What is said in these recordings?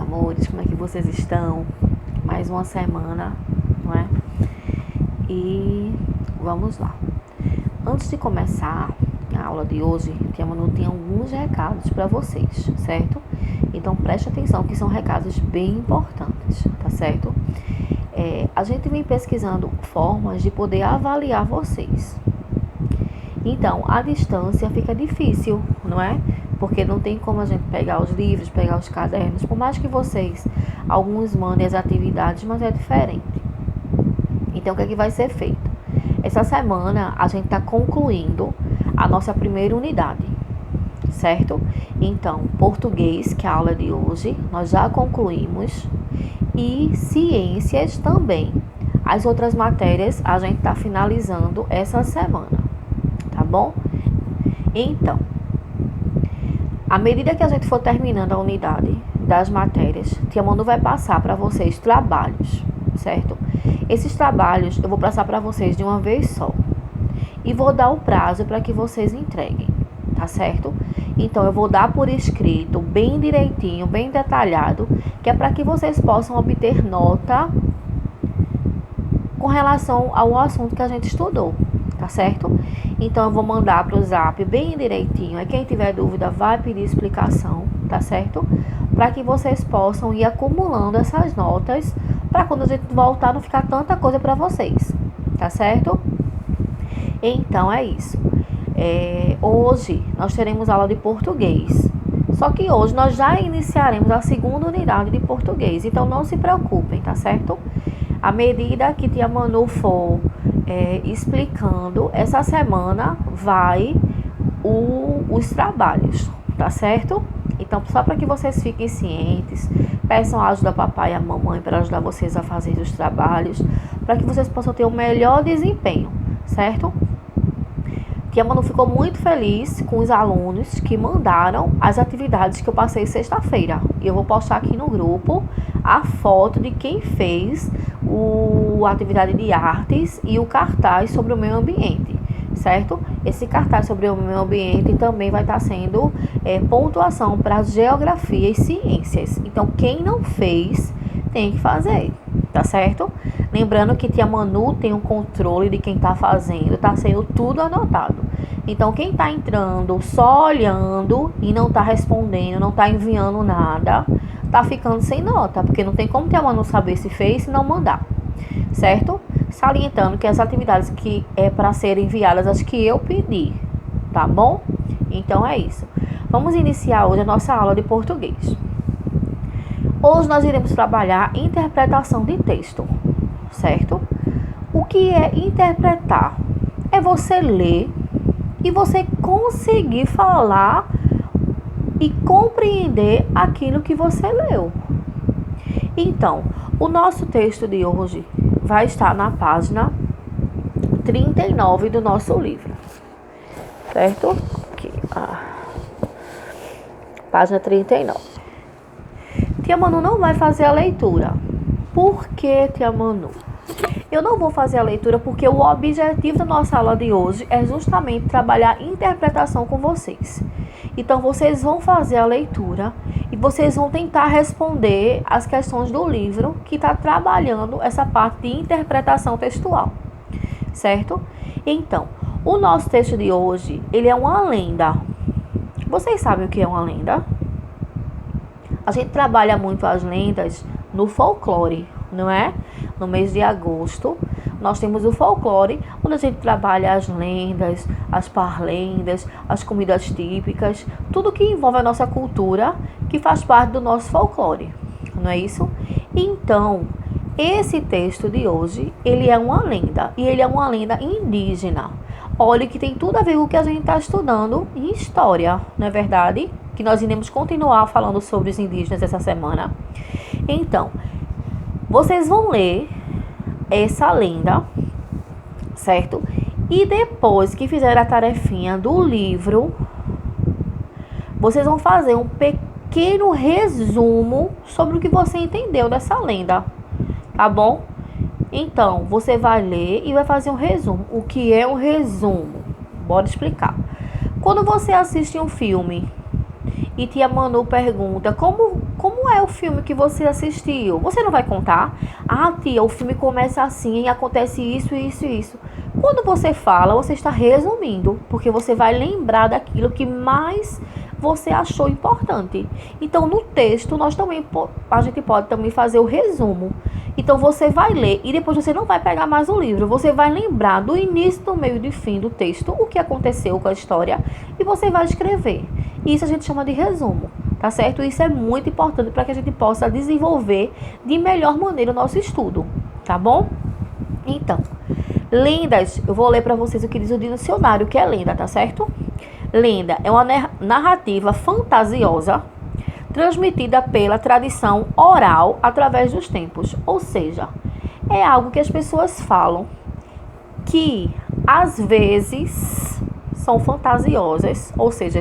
amores, como é que vocês estão? Mais uma semana, não é? E vamos lá. Antes de começar a aula de hoje, Tia Manu tem alguns recados para vocês, certo? Então preste atenção que são recados bem importantes, tá certo? A gente vem pesquisando formas de poder avaliar vocês. Então, a distância fica difícil, não é? Porque não tem como a gente pegar os livros, pegar os cadernos, por mais que vocês, alguns mandem as atividades, mas é diferente. Então, o que é que vai ser feito? Essa semana, a gente está concluindo a nossa primeira unidade, certo? Então, português, que é a aula de hoje, nós já concluímos, e ciências também. As outras matérias, a gente está finalizando essa semana, tá bom? Então, à medida que a gente for terminando a unidade das matérias, Tia Manu vai passar para vocês trabalhos, certo? Esses trabalhos eu vou passar para vocês de uma vez só. E vou dar o prazo para que vocês entreguem, tá certo? Então, eu vou dar por escrito, bem direitinho, bem detalhado, que é para que vocês possam obter nota com relação ao assunto que a gente estudou, tá certo? Então, eu vou mandar para o Zap bem direitinho. Aí, quem tiver dúvida, vai pedir explicação, tá certo? Para que vocês possam ir acumulando essas notas, para quando a gente voltar não ficar tanta coisa para vocês, tá certo? Então, é isso. Hoje, nós teremos aula de português. Só que hoje nós já iniciaremos a segunda unidade de português. Então, não se preocupem, tá certo? À medida que Tia Manu for explicando, essa semana vai os trabalhos, tá certo? Então, só para que vocês fiquem cientes, peçam a ajuda do papai e a mamãe para ajudar vocês a fazer os trabalhos, para que vocês possam ter o melhor desempenho, certo? Tia Manu ficou muito feliz com os alunos que mandaram as atividades que eu passei sexta-feira. E eu vou postar aqui no grupo a foto de quem fez a atividade de artes e o cartaz sobre o meio ambiente, certo? Esse cartaz sobre o meio ambiente também vai estar sendo pontuação para geografia e ciências. Então, quem não fez, tem que fazer, tá certo? Lembrando que Tia Manu tem um controle de quem está fazendo, está sendo tudo anotado. Então, quem está entrando só olhando e não está respondendo, não está enviando nada, está ficando sem nota, porque não tem como Tia Manu saber se fez e não mandar, certo? Salientando que as atividades que é para serem enviadas, as que eu pedi, tá bom? Então, é isso. Vamos iniciar hoje a nossa aula de português. Hoje nós iremos trabalhar interpretação de texto, certo? O que é interpretar? É você ler e você conseguir falar e compreender aquilo que você leu. Então, o nosso texto de hoje vai estar na página 39 do nosso livro, certo? Aqui, página 39. Tia Manu não vai fazer a leitura. Por que, Tia Manu? Eu não vou fazer a leitura porque o objetivo da nossa aula de hoje é justamente trabalhar interpretação com vocês. Então, vocês vão fazer a leitura e vocês vão tentar responder as questões do livro que está trabalhando essa parte de interpretação textual, certo? Então, o nosso texto de hoje, ele é uma lenda. Vocês sabem o que é uma lenda? A gente trabalha muito as lendas no folclore, não é? No mês de agosto, nós temos o folclore, onde a gente trabalha as lendas, as parlendas, as comidas típicas, tudo que envolve a nossa cultura, que faz parte do nosso folclore, não é isso? Então, esse texto de hoje, ele é uma lenda, e ele é uma lenda indígena. Olha que tem tudo a ver com o que a gente está estudando em história, não é verdade? Que nós iremos continuar falando sobre os indígenas essa semana. Então, vocês vão ler essa lenda, certo? E depois que fizer a tarefinha do livro, vocês vão fazer um pequeno resumo sobre o que você entendeu dessa lenda, tá bom? Então, você vai ler e vai fazer um resumo. O que é um resumo? Bora explicar. Quando você assiste um filme e Tia Manu pergunta como como é o filme que você assistiu? Você não vai contar? Ah, tia, o filme começa assim e acontece isso, isso e isso. Quando você fala, você está resumindo, porque você vai lembrar daquilo que mais você achou importante. Então, no texto, a gente pode também fazer o resumo. Então, você vai ler e depois você não vai pegar mais o livro. Você vai lembrar do início, do meio e do fim do texto, o que aconteceu com a história, e você vai escrever. Isso a gente chama de resumo, tá certo? Isso é muito importante para que a gente possa desenvolver de melhor maneira o nosso estudo, tá bom? Então, lendas, eu vou ler para vocês o que diz o dicionário, que é lenda, tá certo? Lenda é uma narrativa fantasiosa transmitida pela tradição oral através dos tempos. Ou seja, é algo que as pessoas falam que às vezes são fantasiosas, ou seja,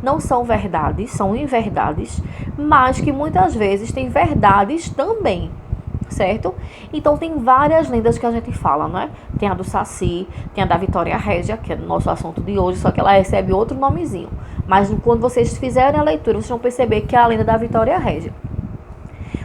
não são verdades, são inverdades, mas que muitas vezes têm verdades também, certo? Então tem várias lendas que a gente fala, né? Tem a do Saci, tem a da Vitória Régia, que é o nosso assunto de hoje, só que ela recebe outro nomezinho. Mas quando vocês fizerem a leitura, vocês vão perceber que é a lenda da Vitória Régia.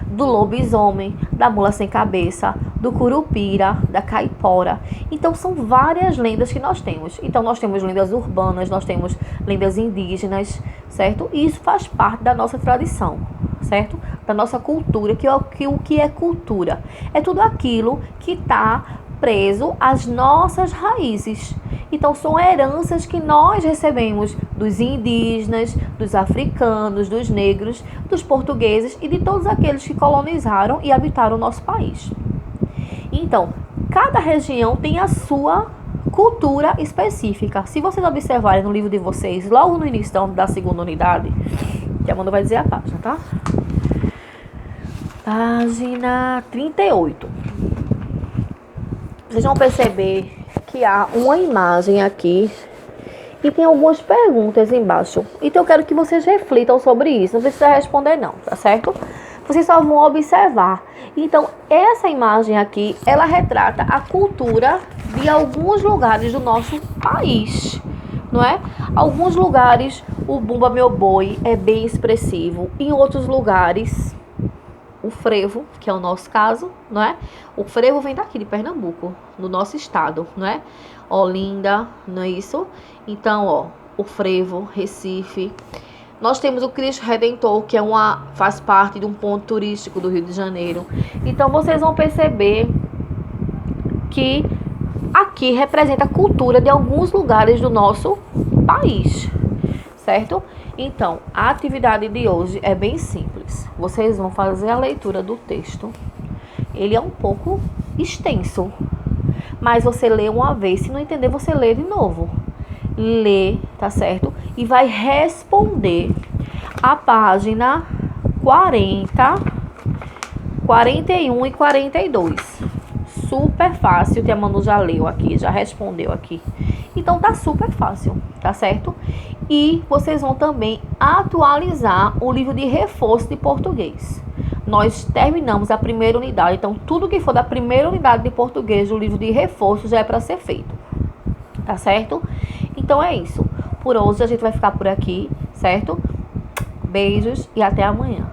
Do lobisomem, da mula sem cabeça, do curupira, da caipora. Então são várias lendas que nós temos. Então nós temos lendas urbanas, nós temos lendas indígenas, certo? E isso faz parte da nossa tradição, certo? Da nossa cultura, o que é cultura? É tudo aquilo que está preso às nossas raízes. Então são heranças que nós recebemos dos indígenas, dos africanos, dos negros, dos portugueses e de todos aqueles que colonizaram e habitaram o nosso país. Então, cada região tem a sua cultura específica. Se vocês observarem no livro de vocês, logo no início da segunda unidade, que a Amanda vai dizer a página, tá? Página 38. Vocês vão perceber que há uma imagem aqui e tem algumas perguntas embaixo. Então eu quero que vocês reflitam sobre isso. Não precisa responder não, tá certo? Vocês só vão observar. Então essa imagem aqui, ela retrata a cultura de alguns lugares do nosso país, não é? Alguns lugares o Bumba Meu Boi é bem expressivo. Em outros lugares o frevo, que é o nosso caso, não é? O frevo vem daqui de Pernambuco, no nosso estado, não é? Olinda, não é isso? Então, ó, o frevo, Recife. Nós temos o Cristo Redentor, que faz parte de um ponto turístico do Rio de Janeiro. Então, vocês vão perceber que aqui representa a cultura de alguns lugares do nosso país, certo? Então, a atividade de hoje é bem simples. Vocês vão fazer a leitura do texto. Ele é um pouco extenso, mas você lê uma vez. Se não entender, você lê de novo. Lê, tá certo? E vai responder a página 40, 41 e 42. Super fácil, que a Manu já leu aqui, já respondeu aqui. Então tá super fácil, tá certo? E vocês vão também atualizar o livro de reforço de português. Nós terminamos a primeira unidade, então tudo que for da primeira unidade de português do livro de reforço já é para ser feito, tá certo? Então é isso. Por hoje a gente vai ficar por aqui, certo? Beijos e até amanhã.